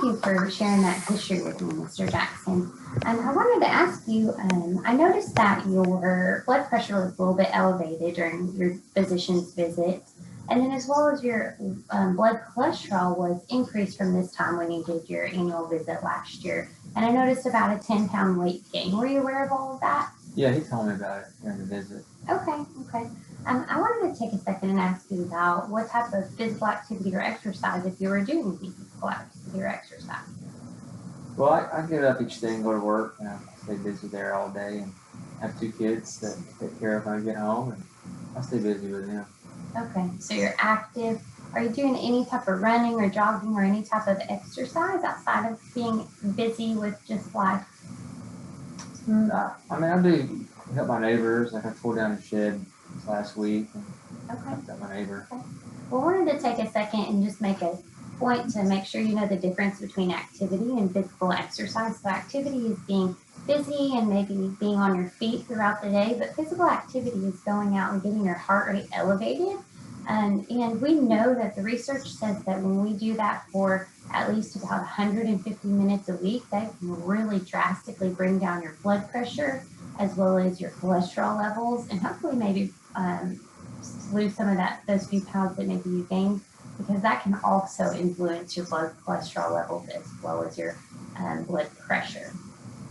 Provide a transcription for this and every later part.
you for sharing that history with me, Mr. Jackson. I wanted to ask you, I noticed that your blood pressure was a little bit elevated during your physician's visit, and then as well as your blood cholesterol was increased from this time when you did your annual visit last year. And I noticed about a 10-pound weight gain. Were you aware of all of that? Yeah, he told me about it during the visit. Okay. I wanted to take a second and ask you about what type of physical activity or exercise, if you were doing physical activity or exercise. Well, I get up each day and go to work, and I stay busy there all day, and have 2 kids that I take care of when I get home, and I stay busy with them. Okay, so you're active. Are you doing any type of running or jogging or any type of exercise outside of being busy with just life? I do help my neighbors. Like I tore down a shed last week and helped out my neighbor. Okay. Well, I wanted to take a second and just make a point to make sure you know the difference between activity and physical exercise. So activity is being busy and maybe being on your feet throughout the day, but physical activity is going out and getting your heart rate elevated. And we know that the research says that when we do that for at least about 150 minutes a week, that can really drastically bring down your blood pressure as well as your cholesterol levels, and hopefully maybe lose some of those few pounds that maybe you gained, because that can also influence your blood cholesterol levels as well as your blood pressure.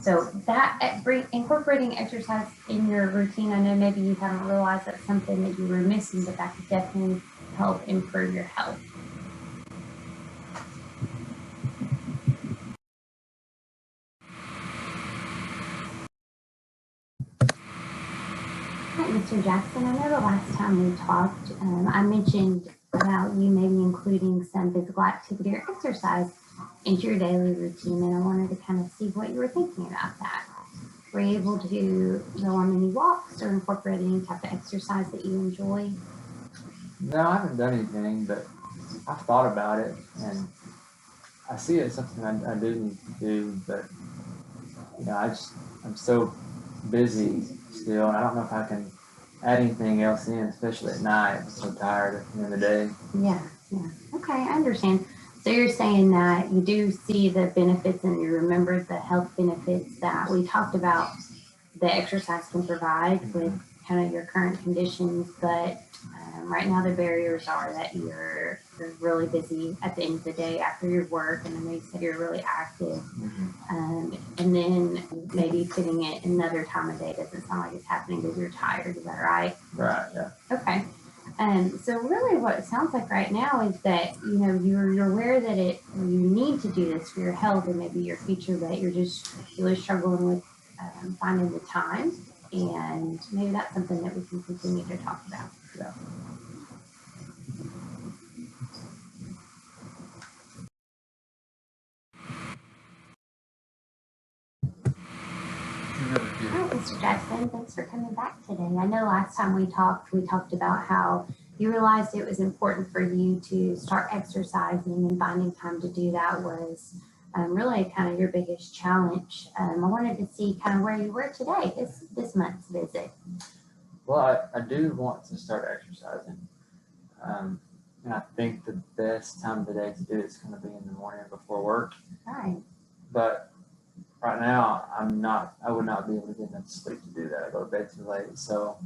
So that incorporating exercise in your routine, I know maybe you haven't realized that's something that you were missing, but that could definitely help improve your health. Hi, Mr. Jackson. I know the last time we talked, I mentioned about you maybe including some physical activity or exercise into your daily routine, and I wanted to kind of see what you were thinking about that. Were you able to go on any walks or incorporate any type of exercise that you enjoy? No, I haven't done anything, but I've thought about it, and I see it as something I do need to do, but I'm so busy still, and I don't know if I can add anything else in, especially at night. I'm so tired at the end of the day. Yeah. Okay, I understand. So you're saying that you do see the benefits and you remember the health benefits that we talked about the exercise can provide with kind of your current conditions, but right now the barriers are that you're really busy at the end of the day after your work, and I know you said you're really active, and then maybe fitting it another time of day doesn't sound like it's happening because you're tired. Is that right? Right, yeah. Okay. So really what it sounds like right now is that, you're aware that you need to do this for your health and maybe your future, but you're just really struggling with finding the time, and maybe that's something that we can continue to talk about. Yeah. All right, Mr. Jackson, thanks for coming back today. I know last time we talked about how you realized it was important for you to start exercising, and finding time to do that was really kind of your biggest challenge. I wanted to see kind of where you were today, this month's visit. Well, I do want to start exercising. And I think the best time of the day to do it is going to be in the morning before work. Right. But right now, I would not be able to get enough sleep to do that. I go to bed too late. So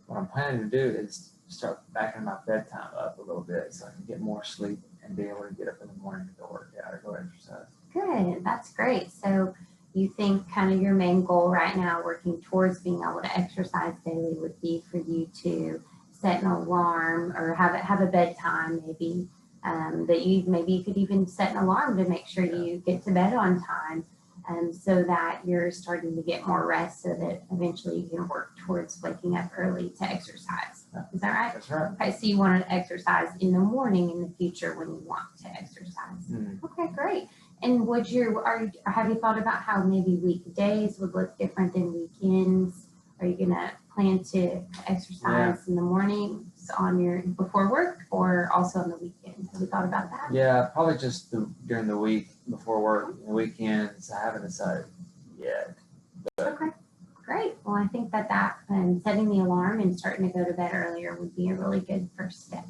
what I'm planning to do is start backing my bedtime up a little bit so I can get more sleep and be able to get up in the morning to go work out or go exercise. Good. That's great. So you think kind of your main goal right now, working towards being able to exercise daily, would be for you to set an alarm or have a bedtime maybe, that you could even set an alarm to make sure you get to bed on time, so that you're starting to get more rest, so that eventually you can work towards waking up early to exercise. Is that right? That's right. Okay, so you want to exercise in the morning in the future when you want to exercise. Mm-hmm. Okay, great. And have you thought about how maybe weekdays would look different than weekends? Are you gonna plan to exercise in the mornings before work, or also on the weekend? Have you thought about that? Yeah, probably just during the week before work. The weekends, I haven't decided yet. Okay, great. Well, I think that setting the alarm and starting to go to bed earlier would be a really good first step.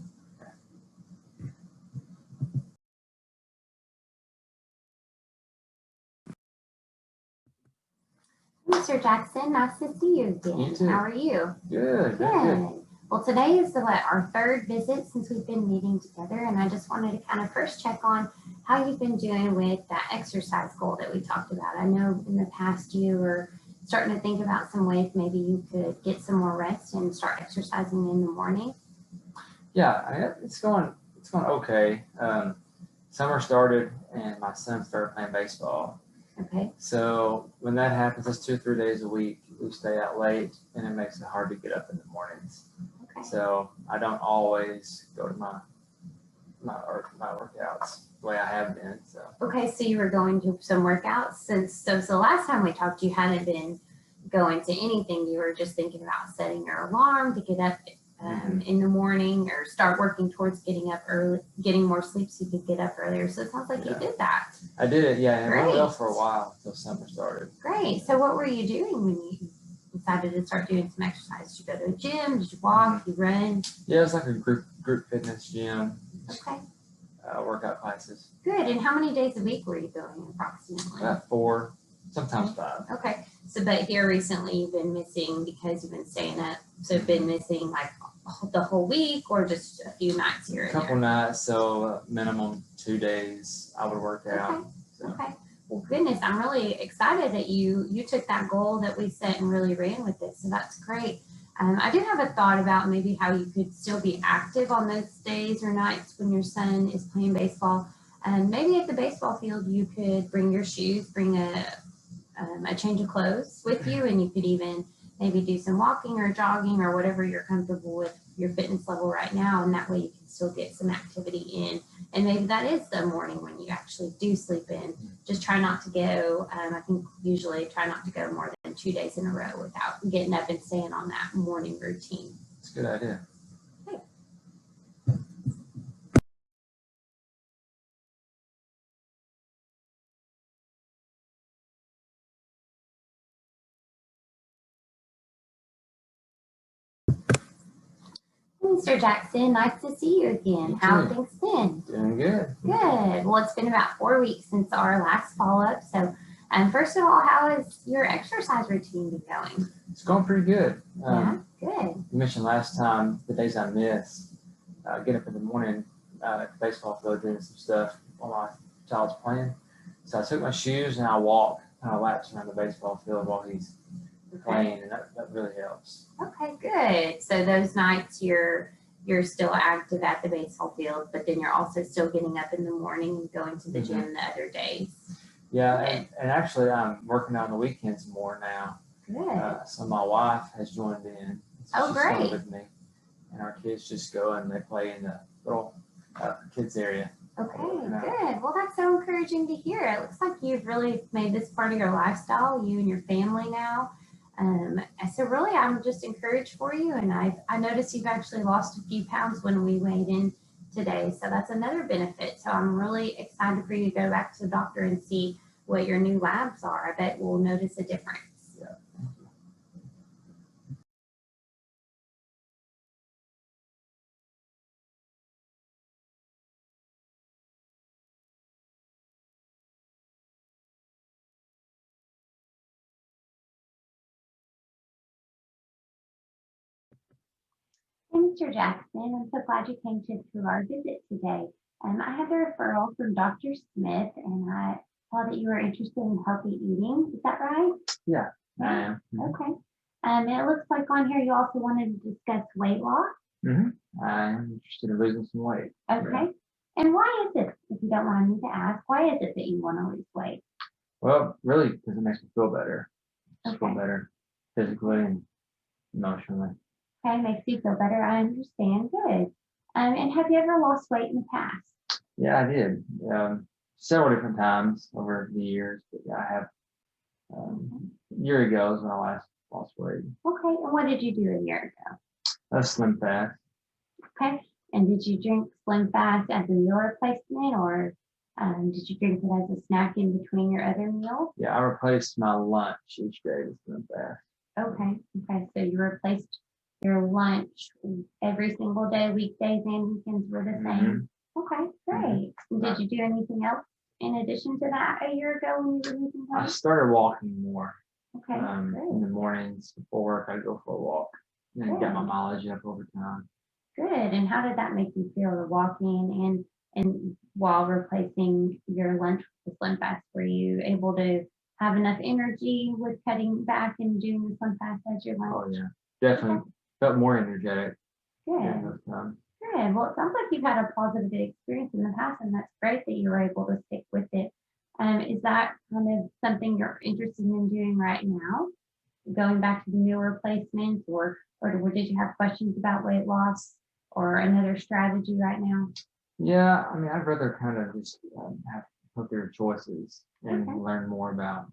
Mr. Jackson, nice to see you again. You too. How are you? Good. Good. Well, today is our third visit since we've been meeting together, and I just wanted to kind of first check on how you've been doing with that exercise goal that we talked about. I know in the past you were starting to think about some ways maybe you could get some more rest and start exercising in the morning. Yeah, it's going okay. Summer started and my son started playing baseball. Okay. So when that happens, that's 2 or 3 days a week. We stay out late and it makes it hard to get up in the mornings. Okay. So I don't always go to my workouts the way I have been. So Okay, so you were going to some workouts so the last time we talked, you hadn't been going to anything. You were just thinking about setting your alarm to get up in the morning or start working towards getting up early, getting more sleep so you could get up earlier. So it sounds like you did that. I did it, yeah, and it went Great. well for a while until summer started. Great. So what were you doing when you decided to start doing some exercise? Did you go to a gym? Did you walk? Did you run? Yeah, it's like a group fitness gym. Okay. Workout classes. Good. And how many days a week were you going approximately? About 4, sometimes 5. Okay. So, but here recently you've been missing because you've been staying up. So you've been missing like the whole week or just a few nights here and A couple there? nights, so minimum 2 days I would work out. Okay. So. Okay. Well, goodness, I'm really excited that you took that goal that we set and really ran with it. So that's great. I do have a thought about maybe how you could still be active on those days or nights when your son is playing baseball. Maybe at the baseball field, you could bring your shoes, bring a change of clothes with you, and you could even maybe do some walking or jogging or whatever you're comfortable with your fitness level right now. And that way you can still get some activity in. And maybe that is the morning when you actually do sleep in. Just try not to go, I think usually try not to go more than 2 days in a row without getting up and staying on that morning routine. It's a good idea. Okay. Mr. Jackson, nice to see you again. How have things been? Doing good. Good. Well, it's been about 4 weeks since our last follow-up. So, first of all, how has your exercise routine been going? It's going pretty good. Yeah, good. You mentioned last time the days I missed, get up in the morning at the baseball field doing some stuff while my child's playing. So I took my shoes and I walk kind of laps around the baseball field while he's playing, and that really helps. Okay, good. So those nights you're still active at the baseball field, but then you're also still getting up in the morning and going to the gym the other days. Yeah, and actually I'm working on the weekends more now. Good. So my wife has joined in. Oh, She's great. going with me, and our kids just go and they play in the little kids area. Okay, good. Well, that's so encouraging to hear. It looks like you've really made this part of your lifestyle, you and your family now. So really, I'm just encouraged for you. And I noticed you've actually lost a few pounds when we weighed in today. So that's another benefit. So I'm really excited for you to go back to the doctor and see what your new labs are. I bet we'll notice a difference. Yeah. Hey, Mr. Jackson, I'm so glad you came to our visit today. I had a referral from Dr. Smith, and I saw that you were interested in healthy eating. Is that right? Yeah, I am. Okay. And it looks like on here you also wanted to discuss weight loss. I'm interested in losing some weight. Okay. Yeah. And why is it, if you don't mind me to ask, why is it that you want to lose weight? Well, really, because it makes me feel better. Just feel Okay. better physically and emotionally. Okay, makes you feel better. I understand. Good. And have you ever lost weight in the past? Yeah, I did. Several different times over the years. But yeah, I have. A year ago is when I last lost weight. Okay. And what did you do a year ago? A slim fast. Okay. And did you drink Slim Fast as a meal replacement, or did you drink it as a snack in between your other meals? Yeah, I replaced my lunch each day with Slim Fast. Okay. Okay. So you replaced your lunch every single day, weekdays and weekends were the same. Okay, great. And did you do anything else in addition to that a year ago when you were losing weight? I started walking more. Okay, In great, the mornings before work, I go for a walk and get my mileage up over time. good. And how did that make you feel, the walking and while replacing your lunch with Slim Fast? Were you able to have enough energy with cutting back and doing the Slim Fast as your Oh lunch? yeah, definitely felt more energetic during Good. those times. Good. Well, it sounds like you've had a positive experience in the past, and that's great that you were able to stick with it. Is that kind of something you're interested in doing right now? Going back to the meal replacements, or did you have questions about weight loss or another strategy right now? Yeah, I mean, I'd rather kind of just have healthier choices and Okay. learn more about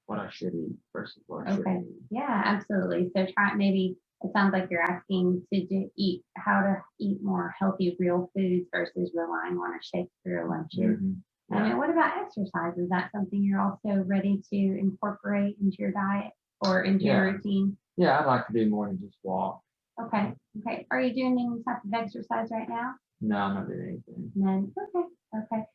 what I should eat versus what I Okay. shouldn't eat. Yeah, absolutely. So try maybe it sounds like you're asking to eat how to eat more healthy real foods versus relying on a shake for your lunches. Mhm. And Yeah. then what about exercise? Is that something you're also ready to incorporate into your diet or into your Yeah. routine? Yeah, I'd like to do more than just walk. Okay. Okay. Are you doing any type of exercise right now? No, I'm not doing anything. None. Okay. Okay.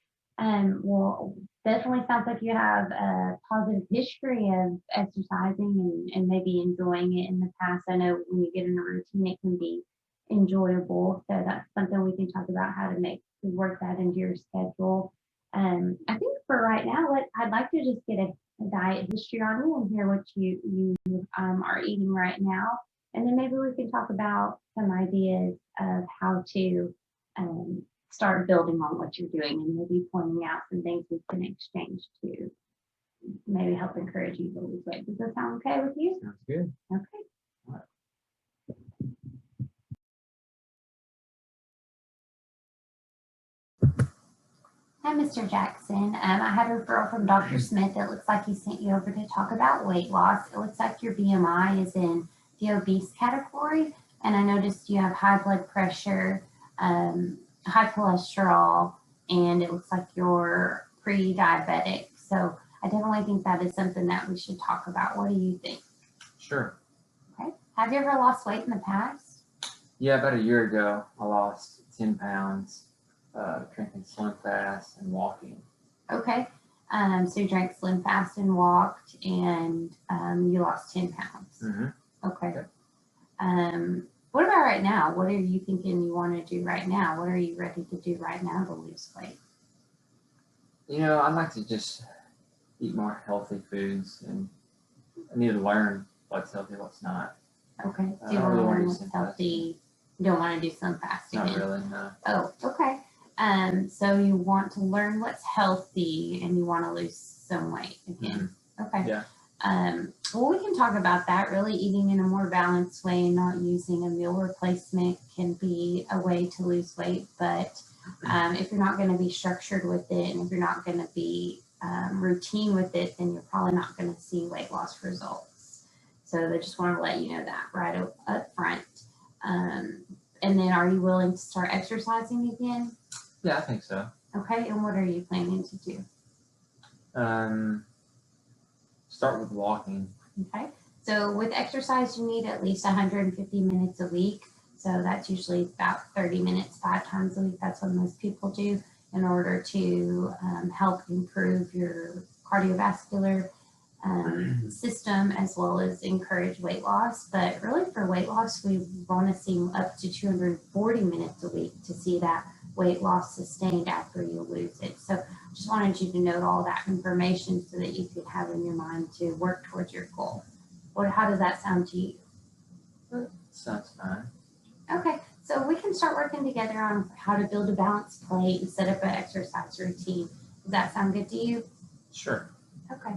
Well, definitely sounds like you have a positive history of exercising and maybe enjoying it in the past. I know when you get in a routine, it can be enjoyable. So that's something we can talk about how to work that into your schedule. I think for right now, I'd like to just get a diet history on you and hear what you are eating right now, and then maybe we can talk about some ideas of how to um, start building on what you're doing and maybe pointing out some things we can exchange to maybe help encourage you to lose weight. Does that sound okay with you? Sounds good. Okay. Hi, Mr. Jackson. I had a referral from Dr. Smith. It looks like he sent you over to talk about weight loss. It looks like your BMI is in the obese category, and I noticed you have high blood pressure, high cholesterol, and it looks like you're pre-diabetic. So I definitely think that is something that we should talk about. What do you think? Sure. Okay. Have you ever lost weight in the past? Yeah, about a year ago, I lost 10 pounds, drinking Slim Fast and walking. Okay. So you drank Slim Fast and walked, and you lost 10 pounds. Mm-hmm. Okay. Okay. What about right now? What are you thinking you want to do right now? What are you ready to do right now to lose weight? You know, I'd like to just eat more healthy foods, and I need to learn what's healthy, what's not. Okay. I Do you don't want really to wanna learn do what's Slim Fast healthy? You don't want to do Slim Fast Not again? really, no. Oh, okay. So you want to learn what's healthy and you want to lose some weight again. Okay. Yeah. Well, we can talk about that. Really eating in a more balanced way and not using a meal replacement can be a way to lose weight. But if you're not going to be structured with it and if you're not going to be routine with it, then you're probably not going to see weight loss results. So I just want to let you know that right up front. And then are you willing to start exercising again? Yeah, I think so. Okay. And what are you planning to do? Start with walking. Okay. So with exercise, you need at least 150 minutes a week. So that's usually about 30 minutes, 5 times a week. That's what most people do in order to help improve your cardiovascular system as well as encourage weight loss. But really for weight loss, we want to see up to 240 minutes a week to see that weight loss sustained after you lose it. So just wanted you to note all that information so that you could have in your mind to work towards your goal. How does that sound to you? Sounds fine. Okay, so we can start working together on how to build a balanced plate and set up an exercise routine. Does that sound good to you? Sure. Okay.